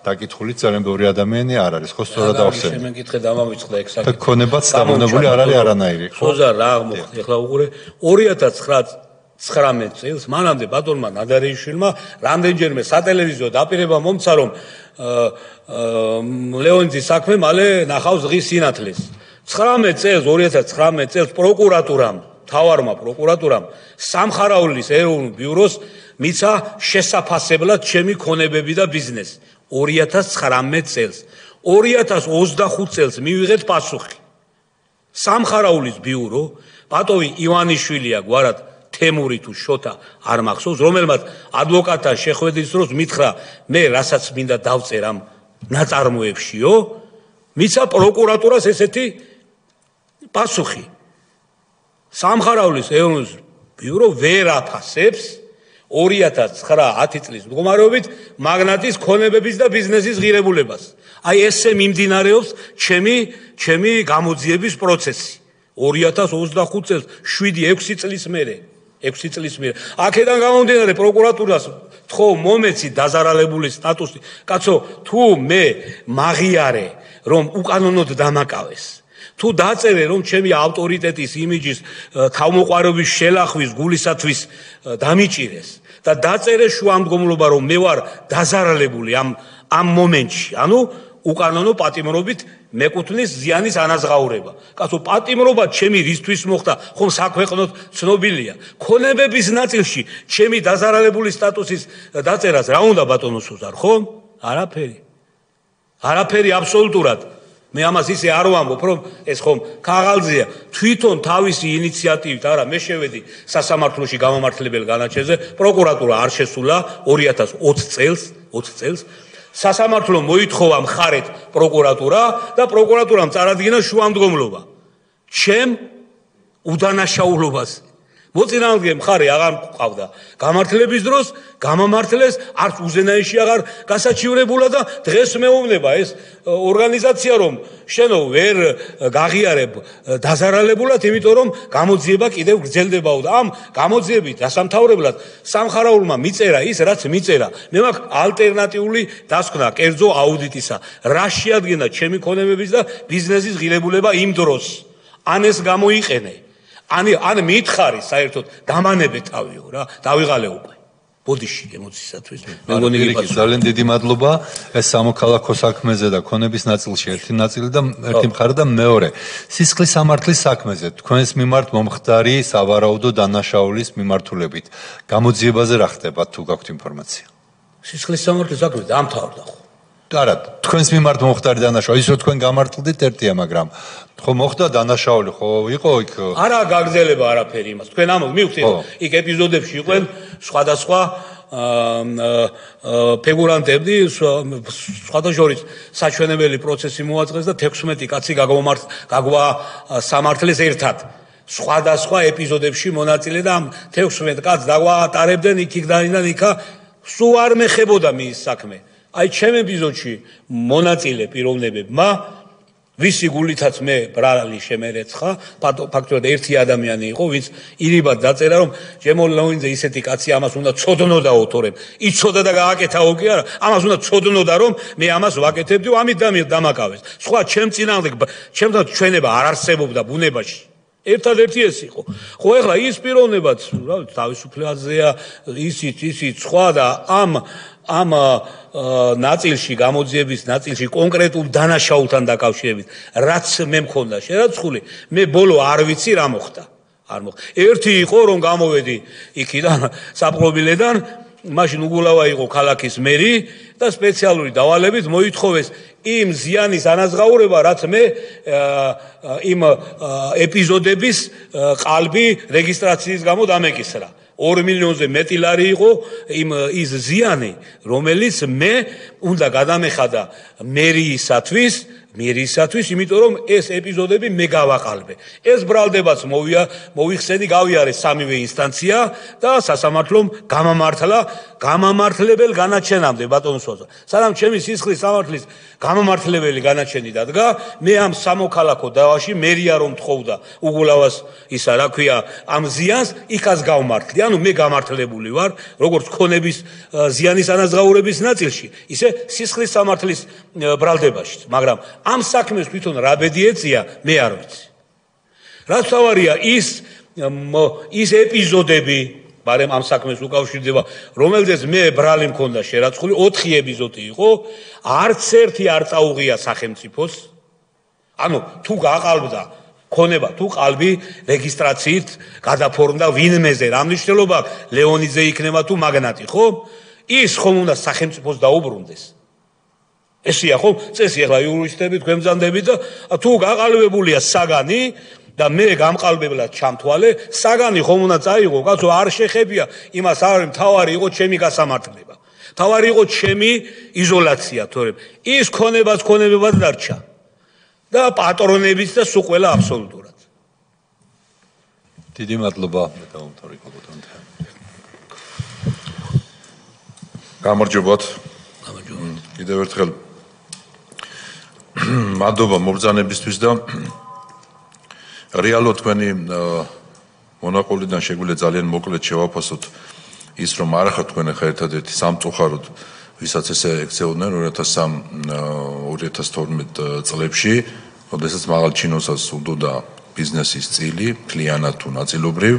დაკითხულიც ძალიან ბევრი ადამიანი არ არის, ხო სწორად ავხსენე. შემეკითხე დამავიწყდა ეგ საკითხი. ქონებაც დაბრუნებული არ არის არანაირი. ხოზა რა მოხდა? ეხლა უყურე 2019 წელს მანამდე ბატონმა ნადარეიშვილმა რამდენჯერმე სატელევიზიო დაპირება მომცა რომ ლეონიძის საქმე მალე ნახავს ღის სინათლეს. 19 წელს 2019 წელს პროკურატურამ, მთავარმა პროკურატურამ სამხარაულის ეროვნულ ბიუროს მიცა შესაფასებლად ჩემი ქონებები და ბიზნესი. 2019 წელს 2025 წელს მივიღეთ პასუხი. სამხარაულის ბიურო პატოვი ივანიშვილია გვარად თემური თუ შოთა არ მახსოვს, რომელმაც ადვოკატთან შეხვედრის დროს მითხრა მე რასაც მინდა დავწერ ამ ნაწარმოებშიო, მიცა პროკურატურას ესეთი პასუხი. სამხარაულის ეროვნულ ბიურო ვერ აფასებს 2009-10 წლის მდგომარეობით მაგნატის ქონებების და ბიზნესის ღირებულებას. აი ესე მიმდინარეობს ჩემი გამოძიების პროცესი. 2025 წელს 7-6 წლის მერე. 6 წლის მერე. აქედან გამომდინარე პროკურატურას თქო მომეცი დაზარალებული სტატუსი. კაცო, თუ მე მაღიარე რომ უკანონოდ დამაკავეს. თუ დაწერე რომ ჩემი ავტორიტეტის იმიჯის თავმოყარების შელახვის გულისათვის დამიჭირეს და დაწერე შუამდგომლობა რომ მე ვარ დაზარალებული ამ მომენტში, ანუ უკანონო პატიმრობით მეკუთვნის ზიანის ანაზღაურება. კაცო, პატიმრობა ჩემი რისთვის მოხდა, ხომ საქვეყნოდ ცნობილია. ქონებების ნაწილში ჩემი დაზარალებული სტატუსის დაწერას რა უნდა ბატონო სუზარ, ხო? არაფერი აბსოლუტურად. მე ამას ისე არ ვამბობ, რომ ეს ხომ ქაღალდზეა, თვითონ თავისი ინიციატივით, არა, მე შევედი სასამართლოში გამომართლებელ განაჩენზე, პროკურატურა არ შესულა 2020 წელს, სასამართლო მოითხოვა მხარეთ პროკურატურა და პროკურატურამ წარადგინა შუამდგომლობა. ჩემ უდანაშაულობაზე. მოწინააღმდეგე მხარე აღარ მყავდა. გამართლების დროს გამამართლეს არც უზენაიში აღარ გასაჩივრებულა და დღეს მეუბნება ეს ორგანიზაცია რომ შენო ვერ გაღიარებ დაზარალებულად, იმიტომ რომ გამოძიება კიდევ გრძელდებაო და ამ გამოძიებით დასამთავრებლად სამხარაულმა მიწერა ის, რაც მიწერა. მე მაქვს ალტერნატიული დასკვნა კერძო აუდიტისა. რა შეადგენა ჩემი ქონებების და ბიზნესის ღირებულება იმ დროს. ან ეს გამოიყენე. ან მითხარი საერთოდ დამანებე თავიო რა, დავიღალე უკვე. ბოდიში ემოციისათვის. მე მგონი ძალიან დიდი მადლობა ეს სამოქალაქო საქმეზე და ქონების ნაწილში ერთი ნაწილი და ერთი მხარე და მეორე. სისხლის სამართლის საქმეზე თქვენს მიმართ მომხდარი სავარაუდო დანაშაულის მიმართულებით. გამოძიებაზე რა ხდება თუ გაქვთ ინფორმაცია? სისხლის სამართლის საქმე დამთავრდა ხო? არა, თქვენს მიმართ მომხდარი დანაშაული, ის რომ თქვენ გამართლდით ერთია, მაგრამ ხო მოხდა დანაშაული, ხო იყო იქ? არა გაგრძელება არაფერი იმას. თქვენ მივხვდით, იქ ეპიზოდებში იყვნენ სხვადასხვა ფიგურანტები, სხვადასხვა საჩვენებელი პროცესი მოაწყეს და 16 კაცი გაგვასამართლეს ერთად. სხვადასხვა ეპიზოდებში მონაწილე და ამ 16 კაცს დაგვაატარებდნენ იქ და იქა, სულ არ მეხებოდა მის საქმე. აი ჩემ ეპიზოდში მონაწილე პიროვნებებმა ვისი გულითაც მე ბრალი შემერეცხა, ფაქტობრივად ერთი ადამიანი იყო, ვინც ირიბად დაწერა, რომ ჯემო ლეონიძე ისეთი კაცი ამას უნდა ცოდნოდაო თორემ. იცოდა და გააკეთაო კი არა, ამას უნდა ცოდნოდა, რომ მე ამას ვაკეთებდი, ამით დამაკავეს. სხვა ჩემ წინააღმდეგ ჩემთან ჩვენება არ არსებობდა ბუნებაში. ერთადერთი ეს იყო. ხო ეხლა ის პიროვნებაც, რა ვიცი, თავისუფლებაზეა, ისიც სხვა და ამ ნაწილში გამოძიების ნაწილში კონკრეტულ დანაშაულთან დაკავშირებით რაც მე მქონდა შერაცხული, მე ბოლო არ ვიცი რა მოხდა. ერთი იყო რომ გამოვედი იქიდან საპყრობილედან, მაშინ უგულავა იყო ქალაქის მერი და სპეციალური დავალებით მოითხოვეს იმ ზიანის ანაზღაურება, რაც მე იმ ეპიზოდების ყალბი რეგისტრაციის გამო დამეკისრა. 2 მილიონზე მეტი ლარი იყო ის ზიანი, რომელიც მე უნდა გადამეხადა მერიისათვის, იმიტომ რომ ეს ეპიზოდები მე გავაყალბე. ეს ბრალდებაც მოიხსენი, გავიარე სამივე ინსტანცია და სასამართლომ გამამართლა გამამართლებელ განაჩენამდე ბატონსოზე. სანამ ჩემი სისხლის სამართლის გამამართლებელი განაჩენი დადგა, მე ამ სამოქალაქო დავაში მერია რომ თხოვდა უგულავას ისა რა ქვია ამ ზიანს იქაც გავმართლი. ანუ მე გამართლებული ვარ როგორც ქონების ზიანის ანაზღაურების ნაწილში, ისე სისხლის სამართლის ბრალდებაში, მაგრამ ამ საქმეს თვითონ რა ბედი ეწია, მე არ ვიცი. რაც თავარია ის ეპიზოდები, მაგრამ ამ საქმეს უკავშირდება, რომელზეც მე ბრალი მქონდა შერაცხული, 4 ეპიზოდი იყო, არც ერთი არ წაუღია სახელმწიფოს. ანუ თუ გაყალბდა ქონება, თუ ყალბი რეგისტრაციით გადაფორმდა ვინმეზე, რა მნიშვნელობა ლეონიძე იქნება თუ მაგნატი, ხო? ის ხომ უნდა სახელმწიფოს დაუბრუნდეს. ესია ხო? წესი ახლა იურისტები თქვენ მზანდებით და თუ გაყალბებულია საგანი და მე გამყალბებლად ჩამთვალე, საგანი ხომ უნდა წაიღო, კაცო არ შეხებია, იმას არ არის, მთავარი იყო ჩემი გასამართლება. მთავარი იყო ჩემი იზოლაცია, თორემ ის ქონებებად დარჩა. და პატრონებიც და სულ ყველა აბსოლუტურად. დიდი მადლობა დავამთავრე ბატონო. გამარჯობათ. კიდევ ერთხელ მადლობა მობრძანებისთვის და რეალურად თქვენი მონაყოლიდან შეგვიძლია ძალიან მოკლედ შევაფასოთ ის რომ არ ახართ თქვენ ახლა ერთადერთი სამწუხაროდ ვისაც ესე ექცეოდნენ 2012 წლებში, როდესაც მაღალ ჩინოსაც სურდოდა ბიზნესის წილი, მთლიანად თუ ნაწილობრივ,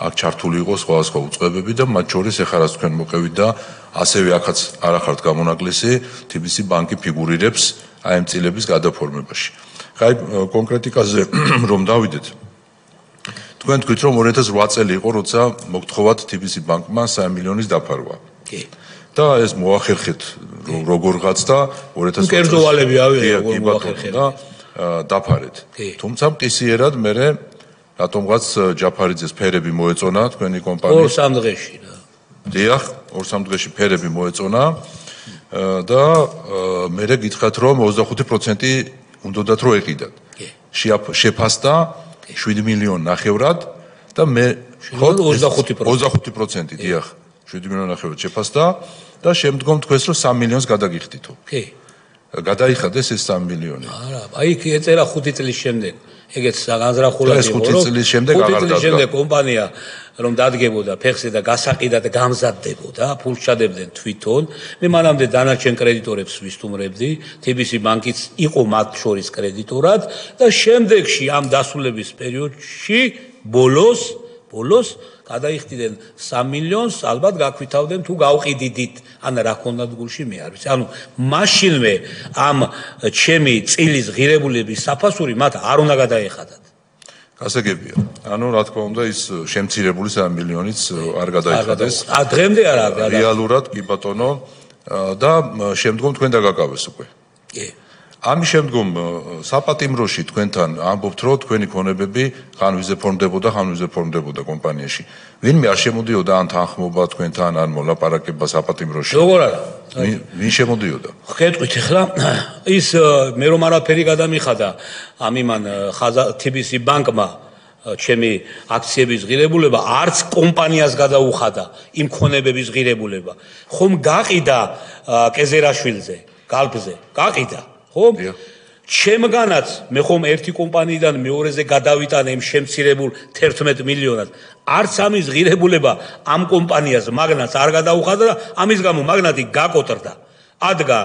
აქ ჩართული იყო სხვადასხვა უწყებები და მათ შორის ახლა რაც თქვენ მოყევით და ასევე აქაც არ ახართ გამონაკლისი, TBC ბანკი ფიგურირებს აი ამ წილების გადაფორმებაში. აი კონკრეტიკაზე რომ დავიდეთ. თქვენ თქვით რომ 2008 წელი იყო, როცა მოგთხოვათ TBC ბანკმა 3 მილიონის დაფარვა. კი. და ეს მოახერხეთ როგორღაც და 2008 კერძო ვალები ავიღე როგორ მოახერხეთ. დაფარეთ. თუმცა მტისიერად მე რატომღაც ჯაფარიძეს ფერები მოეწონა თქვენი კომპანიის 2-3 დღეში რა. დიახ, 2-3 დღეში ფერები მოეწონა და მე გითხრათ რომ 25% უნდათ რომ ეყიდათ. შეფასდა 7 მილიონი ნახევრად და მე 25% დიახ 7 მილიონი ნახევრად შეფასდა და შემდგომ თქვენს რომ 3 მილიონს გადაგიხდითო. კი. გადაიხადეს ეს 3 მილიონი. არა, აი იქ ეწერა 5 წლის შემდეგ. ეგეც განზრახულად იყო, რომ 5 წლის შემდეგ აღარ დადგა. 5 წლის შემდეგ კომპანია რომ დადგებოდა ფეხზე და გასაყიდად გამზადდებოდა, ფულს ჩადებდნენ თვითონ. მე მანამდე დანარჩენ კრედიტორებს ვისტუმრებდი, TBC ბანკიც იყო მათ შორის კრედიტორად და შემდეგში ამ დასრულების პერიოდში ბოლოს გადაიხდიდნენ 3 მილიონს, ალბათ გაქვითავდნენ თუ გავყიდიდით, ან რა ქონდათ გულში მე არ ვიცი. ანუ მაშინვე ამ ჩემი წილის ღირებულების საფასური მათ არ უნდა გადაეხადათ. გასაგებია. ანუ რა თქმა უნდა ის შემცირებული 3 მილიონიც არ გადაიხადეს. დღემდე არა რეალურად კი ბატონო და შემდგომ თქვენ დაგაკავეს უკვე. კი. ამის შემდგომ საპატიმროში თქვენთან ამბობთ რომ თქვენი ქონებები ხან ვიზეფორმდებოდა კომპანიაში. ვინმე არ შემოდიოდა ან თანხმობა თქვენთან ან მოლაპარაკება საპატიმროში? როგორ არა? ვინ შემოდიოდა? ხეთყვით ახლა ის მე რომ არაფერი გადამიხადა ამ იმან TBC ბანკმა ჩემი აქციების ღირებულება არც კომპანიას გადაუხადა იმ ქონებების ღირებულება. ხომ გაყიდა კეზერაშვილზე, გალფზე, გაყიდა ხომ? ჩემგანაც მე ხომ ერთი კომპანიიდან მეორეზე გადავიტანე იმ შემცირებულ 11 მილიონად. არც ამის ღირებულება ამ კომპანიას მაგნატს არ გადაუხადა და ამის გამო მაგნატი გაკოტრდა. ადგა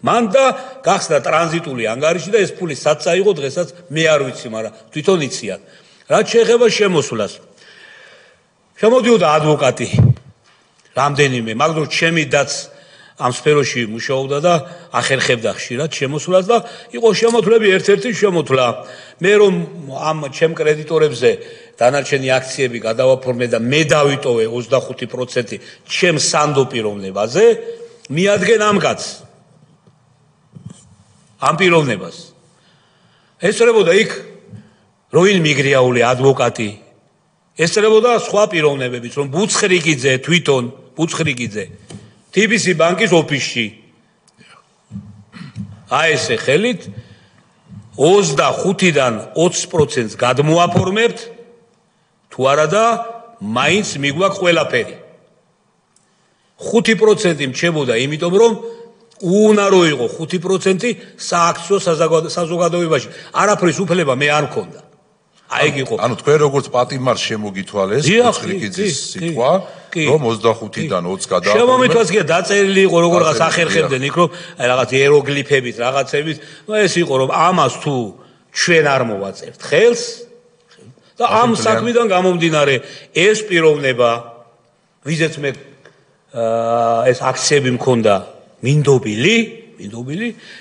მან და გახსნა ტრანზიტული ანგარიში და ეს ფული სად წაიღო დღესაც მე არ ვიცი, მაგრამ თვითონ იციან. რაც შეეხება შემოსვლას. შემოდიოდა ადვოკატი რამდენიმე, მაგრამ ჩემი დაც ამ სფეროში მუშაობდა და ახერხებდა ხშირად შემოსვლას და იყო შემოთვლები ერთ-ერთი შემოთვლა. მე რომ ამ ჩემ კრედიტორებზე დანარჩენი აქციები გადავაფორმე და მე დავიტოვე 25% ჩემ სანდო პიროვნებაზე, მიადგენ ამ კაცს. ამ პიროვნებას. ესწრებოდა იქ როინ მიგრიაული ადვოკატი. ესწრებოდა სხვა პიროვნებებიც, რომ ბუცხრიკიძე თვითონ, ბუცხრიკიძე TBC ბანკის ოფისში. აი ესე ხელით 25-დან 20%-ს გადმოაფორმებთ, თუ არა და მაინც მიგვაქვს ყველაფერი. 5% მრჩებოდა, იმიტომ რომ უუნარო იყო 5% სააქციო საზოგადოებაში. არაფრის უფლება მე არ მქონდა. აი ეგ იყო. ანუ თქვენ როგორც პატიმარს შემოგითვალეს ბუცხრიკიძის სიტყვა, რომ 25-დან 20 გადააფორმეთ. შემომითვალეს კი დაწერილი იყო როგორღაც ახერხებდნენ იქ რომ რაღაც იეროგლიფებით რაღაცებით, ნუ ეს იყო რომ ამას თუ ჩვენ არ მოვაწერთ ხელს და ამ საქმიდან გამომდინარე ეს პიროვნება ვიზეც მე ეს აქციები მქონდა მინდობილი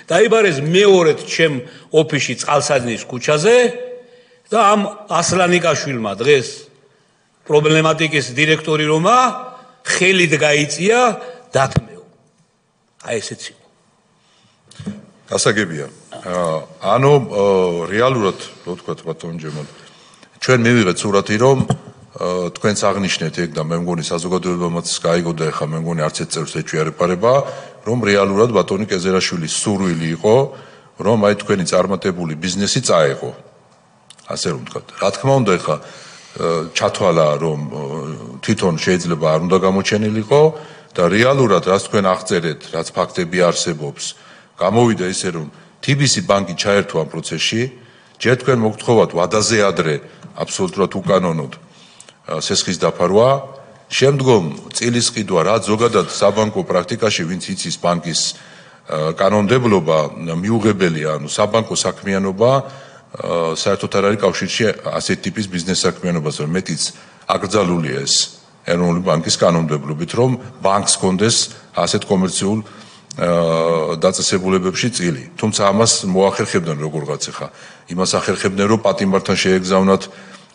დაიბარეს მეორედ ჩემ ოფისში წყალსადენის ქუჩაზე და ამ ასლანიკაშვილმა დღეს პრობლემატიკის დირექტორი რომა ხელით გაიწია დათმეო. აი ესეც იყო. გასაგებია. ანუ რეალურად რო ვთქვათ ბატონ ჯემალ, ჩვენ მივიღეთ სურათი რომ თქვენს აღნიშნეთ ეგ და მე მგონი საზოგადოებამაც გაიგო და ეხა მე მგონი არც ერთ წევრს ეჩვიარება, რომ რეალურად ბატონი კეზერაშვილის სურვილი იყო, რომ აი თქვენი წარმატებული ბიზნესი წაეღო. ასე რომ ვთქვათ. რა თქმა უნდა ეხა ჩათვალა რომ თვითონ შეიძლება არ უნდა გამოჩენილიყო და რეალურად რაც თქვენ აღწერეთ, რაც ფაქტები არსებობს, გამოვიდა ისე რომ TBC ბანკი ჩაერთო ამ პროცესში, ჯერ თქვენ მოგთხოვათ ვადაზე ადრე აბსოლუტურად უკანონოდ სესხის დაფარვა, შემდგომ წილის ყიდვა, რაც ზოგადად საბანკო პრაქტიკაში ვინც იცის ბანკის კანონმდებლობა მიუღებელია, ანუ საბანკო საქმიანობა საერთოდ არ არის კავშირში ასეთ ტიპის ბიზნეს საქმიანობას, რომ მეტიც აკრძალულია ეს ეროვნული ბანკის კანონმდებლობით, რომ ბანკს კონდეს ასეთ კომერციულ დაწესებულებებში წილი. თუმცა ამას მოახერხებდნენ როგორღაც ახლა. იმას ახერხებდნენ, რომ პატიმართან შეეგზავნათ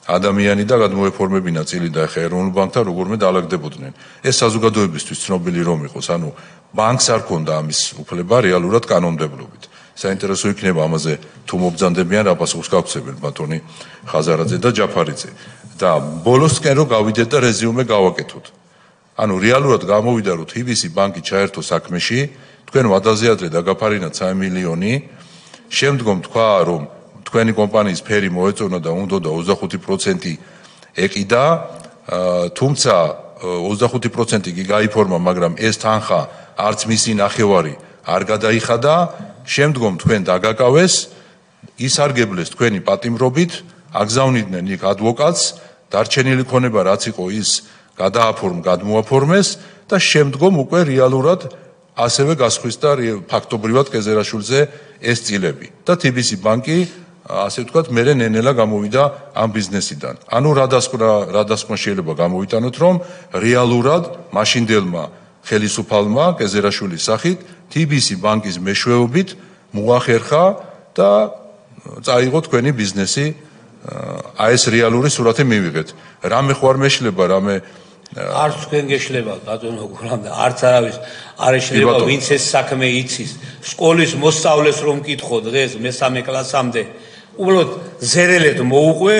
ადამიანი და გადმოეფორმებინა წილი და ახლა ეროვნულ ბანკთან როგორმე დაალაგდებოდნენ. ეს საზოგადოებისთვის ცნობილი რომ იყოს, ანუ ბანკს არ ქონდა ამის უფლება რეალურად კანონმდებლობით. საინტერესო იქნება ამაზე თუ მობრძანდებიან რა პასუხს გავცემენ ბატონი ხაზარაძე და ჯაფარიძე. და ბოლოსკენ რომ გავიდეთ და რეზიუმე გავაკეთოთ. ანუ რეალურად გამოვიდა რომ TBC ბანკი ჩაერთო საქმეში, თქვენ ვადაზე დაგაფარინათ 3 მილიონი, შემდგომ თქვა რომ თქვენი კომპანიის ფერი მოეწონა და უნდა 25% ეკიდა, თუმცა 25% კი გაიფორმა, მაგრამ ეს თანხა არც მისი ნახევარი არ გადაიხადა, შემდგომ თქვენ დაგაკავეს, ისარგებლეს თქვენი პატიმრობით, აგზავნიდნენ იქ ადვოკატს, დარჩენილი ქონება რაც იყო ის გადმოაფორმეს და შემდგომ უკვე რეალურად ასევე გასხვისდა ფაქტობრივად კეზერაშვილზე ეს წილები და TBC ბანკი ასე ვთქვათ მერე ნენელა გამოვიდა ამ ბიზნესიდან. ანუ რა დასკვნა შეიძლება გამოვიტანოთ, რომ რეალურად მაშინდელმა ხელისუფალმა კეზერაშვილის სახით TBC ბანკის მეშვეობით მოახერხა და წაიღო თქვენი ბიზნესი. აი ეს რეალური სურათი მივიღეთ. რამე ხوار მეშლება, რამე არც თქვენ გეშლება ბატონო გურამ და არც არავის არ ეშლება, ვინც ეს საქმე იცის. სკოლის მოსწავლეს რომ მკითხო დღეს მესამე კლასამდე, უბრალოდ ზერელეთ მოუყვე,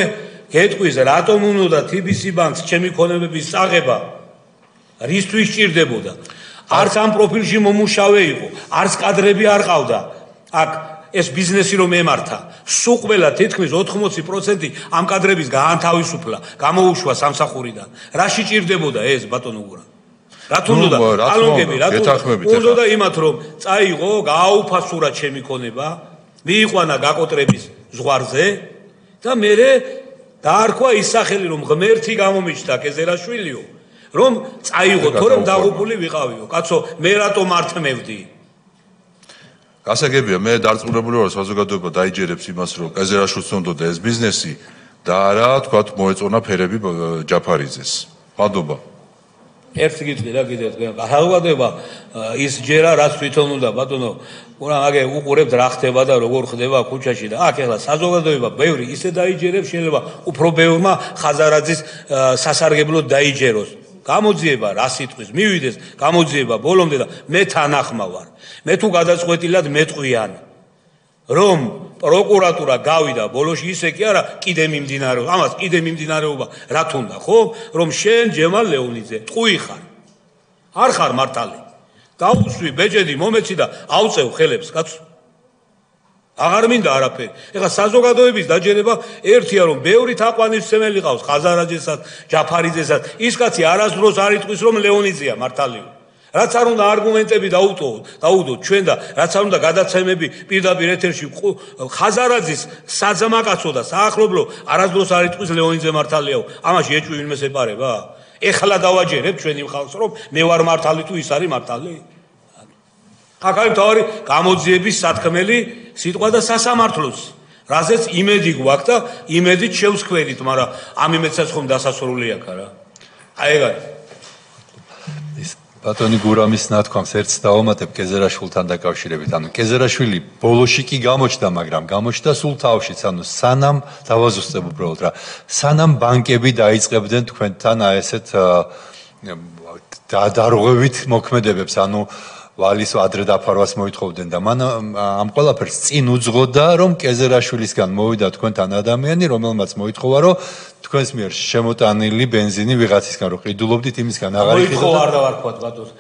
გეტყვის რატომ უნდა TBC ბანკს ჩემი ქონებების წაღება, რისთვის ჭირდებოდა. არც ამ პროფილში მომუშავე იყო, არც კადრები არ ყავდა. აქ ეს ბიზნესი რომ ემართა, სულ ყველა თითქმის 80% ამ კადრების გაანთავისუფლა, გამოუშვა სამსახურიდან. რაში ჭირდებოდა ეს ბატონო გურა? რა თუნდა ალონგები, რა თუნდა იმათ რომ წაიღო, გააუფასურა ჩემი ქონება, მიიყვანა გაკოტრების ზღვარზე და მერე დაარქვა ის სახელი რომ ღმერთი გამომიჩნდა კეზერაშვილიო, რომ წაიღო, თორემ დაღუპული ვიყავიო. კაცო, მე რატომ მართმევდი? გასაგებია, მე დარწმუნებული ვარ, საზოგადოება დაიჯერებს იმას, რომ კეზერაშვილს უნდოდა ეს ბიზნესი და არა, თქვათ, მოეწონა ფერები ჯაფარიძეს. მადლობა. ერთი გიტყვი რა კიდევ თქვენ. საზოგადოება ის ჯერა რაც თვითონ უნდა, ბატონო, უბრალოდ აგე უყურებთ რა ხდება და როგორ ხდება ქუჩაში და აქ ეხლა საზოგადოება ბევრი ისე დაიჯერებს, შეიძლება უფრო ბევრმა ხაზარაძის სასარგებლოდ დაიჯეროს. გამოძიება რა სიტყვის მივიდეს, გამოძიება ბოლომდე და მე თანახმა ვარ. მე თუ გადაწყვეტილად მეტყვიან რომ პროკურატურა გავიდა ბოლოში ისე კი არა კიდე მიმდინარეობა, ამას კიდე მიმდინარეობა რა თუნდა, ხო? რომ შენ ჯემალ ლეონიძე ტყუი ხარ. არ ხარ მართალი. გაუსვი ბეჭედი მომეცი და ავწევ ხელებს, კაცო. აღარ მინდა არაფერი. ეხლა საზოგადოების დაჯერება ერთია რომ ბევრი თაყვანისმცემელი ყავს ხაზარაძესაც, ჯაფარიძესაც. ის კაცი არასდროს არ იტყვის რომ ლეონიძეა მართალიო. რაც არ უნდა არგუმენტები დაუდოთ ჩვენ და რაც არ უნდა გადაცემები პირდაპირ ეთერში ხაზარაძის საძმაკაცო და საახლობლო არასდროს არ იტყვის ლეონიძე მართალიაო. ამაში ეჭვი ვინმეს ეპარება? ეხლა დავაჯერებ ჩვენი ხალხს რომ მე ვარ მართალი თუ ის არის მართალი? აქ არის თავი გამოძიების სათქმელი სიტყვა და სასამართლოს, რაზეც იმედი გვაქვს და იმედით შევსქვენით, მაგრამ ამ იმედსაც ხომ დასასრული აქვს რა. აი ეგ არის. ბატონი გურამის ნათქვამს ერთს დავამატებ კეზერაშვილთან დაკავშირებით. ანუ კეზერაშვილი ბოლოში კი გამოჩნდა, მაგრამ გამოჩნდა სულ თავშიც, ანუ სანამ დავაზუსტებ უბრალოდ რა. სანამ ბანკები დაიწყებდნენ თქვენთან აი ესეთ დარღვევით მოქმედებებს, ანუ ვალის ადრე დაფარვას მოითხოვდნენ და მან ამ ყველაფერს წინ უძღოდა, რომ კეზერაშვილისგან მოვიდა თქვენთან ადამიანი, რომელმაც მოითხოვა, რომ თქვენს მიერ შემოტანილი ბენზინი ვიღაცისგან რო ყიდულობდით, იმისგან აღარ იყიდო. არ დავარქვათ ბატონს.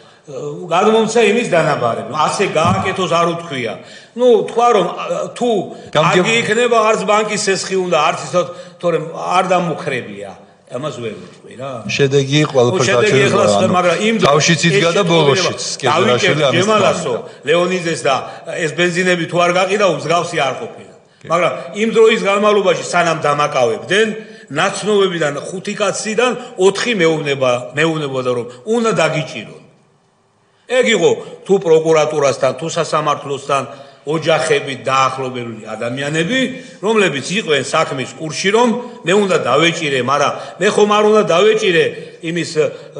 გადმომცა იმის დანაბარები. ასე გააკეთოს არ უთქვია. ნუ თქვა რომ თუ აგი იქნება არც ბანკის სესხი უნდა, არც ისე თორემ არ დამუქრებია. ამას ვერ ვიტყვი რა. შედეგი ყველაფერს დაჩერება, მაგრამ იმ თავშიც იდგა და ბოლოშიც კეზერაშვილი ამის ჯემალასო, ლეონიძეს და ეს ბენზინები თუ არ გაყიდა, მსგავსი არ ყოფილა. მაგრამ იმ დროის განმავლობაში სანამ დამაკავებდნენ ნაცნობებიდან 5 კაციდან 4 მეუბნებოდა რომ უნდა დაგიჭირონ. ეგ იყო თუ პროკურატურასთან, თუ სასამართლოსთან ოჯახები დაახლოებული ადამიანები, რომლებიც იყვნენ საქმის კურსში, რომ მე უნდა დავეჭირე, მაგრამ მე ხომ არ უნდა დავეჭირე იმის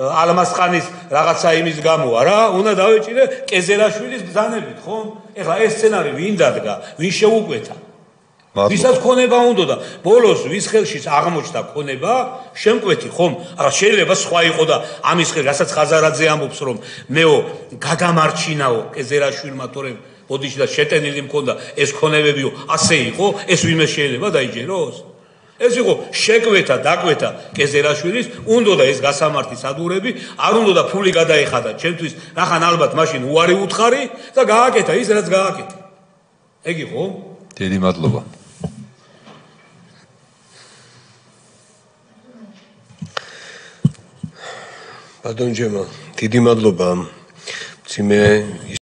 ალმასხანის რაღაცა იმის გამო არა, უნდა დავეჭირე კეზერაშვილის ბრძანებით, ხომ? ეხლა ეს სცენარი ვინ დადგა, ვინ შეუკვეთა? ვისაც ქონება უნდა და ბოლოს ვის ხელშიც აღმოჩნდა ქონება, შემკვეთი ხომ? არა შეიძლება სხვა იყო და ამის ხელ, რასაც ხაზარაძე ამბობს, რომ მეო გადამარჩინაო კეზერაშვილმა, თორემ ბოდიში და შეტენილი მქონდა ეს ქონებებიო, ასე იყო, ეს ვინმე შეიძლება დაიჯეროს? ეს იყო შეკვეთა, დაკვეთა კეზერაშვილის, უნდოდა ეს გასამართი სადურები, არ უნდოდა ფული გადაეხადა ჩემთვის, რახან ალბათ მაშინ უარი უთხარი და გააკეთა ის რაც გააკეთა. ეგ იყო? დიდი მადლობა. ბატონო, დიდი მადლობა. მძიმე